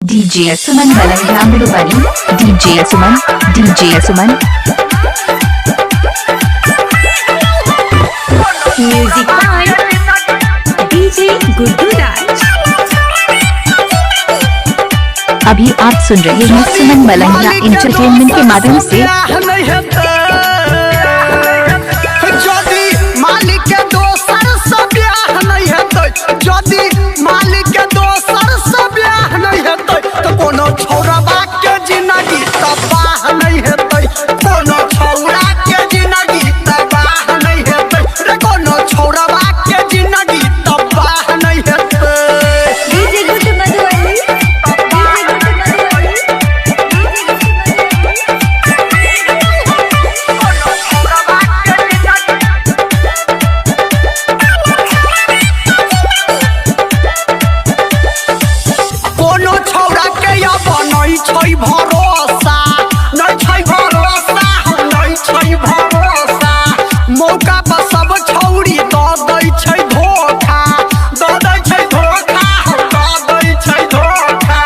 DJ Suman Malanga Midubani, DJ Suman, DJ Suman. Music by DJ Guddu Raj. अभी आप सुन रहे हैं सुमन मलंगिया एंटरटेनमेंट के माध्यम से। मौका पर सब छौरी दऽ दै छै धोखा, दऽ दै छै धोखा, दऽ दै छै धोखा।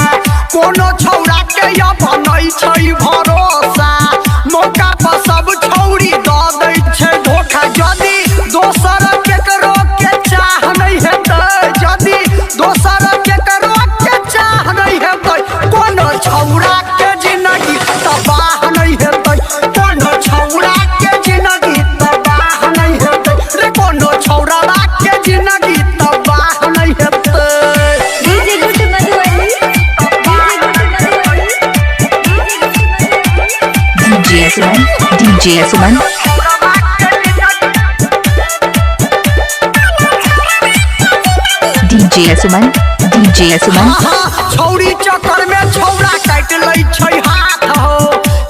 कोनो छौरा के अब नै छै भरोसा, मौका पर सब छौरी दऽ दै छै धोखा। यदि दोसर केकरो के चाह नहीं हेतै, यदि दोसर केकरो के चाह नहीं हेतै, कोनो छौरा के जिंदगी तबाह नहीं हेतै, कोनो छौरा के जिंदगी तबाह नहीं हेतै, रे कोनो छौरा के जिंदगी तबाह नहीं हेतै। DJ Guddu Madhubani, DJ Suman, DJ Suman. DJ Suman, DJ Suman. छौरी चक्कर में छौरा काट लै छै हाथ हो,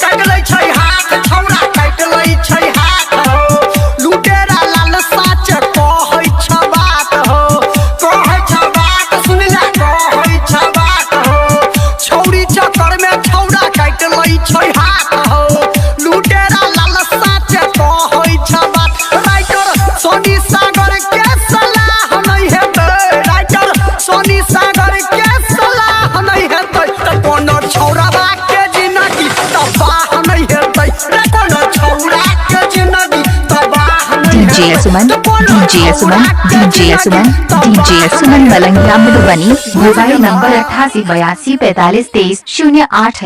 काट लै छै हाथ, छौरा काट लै छै हाथ हो। लुटेरा लाल साच कहै छ बात हो, कहै छ बात, सुन ले कहै छ बात हो। छौरी चक्कर में छौरा काट लै छै हाथ हो, लुटेरा लाल साच कहै छ बात। राइटर सोनी सागर के सलाह नहीं हेतै, राइटर सोनी सागर के सलाह नहीं हेतै, त कोनो छौरा के जिंदगी तबाह नहीं हेतै, रे कोनो छौरा के जिंदगी तबाह नहीं हेतै। DJ Suman, DJ Suman, DJ Suman, DJ Suman Malanga Midubani. Mobile number 88 82 45 23 08 है।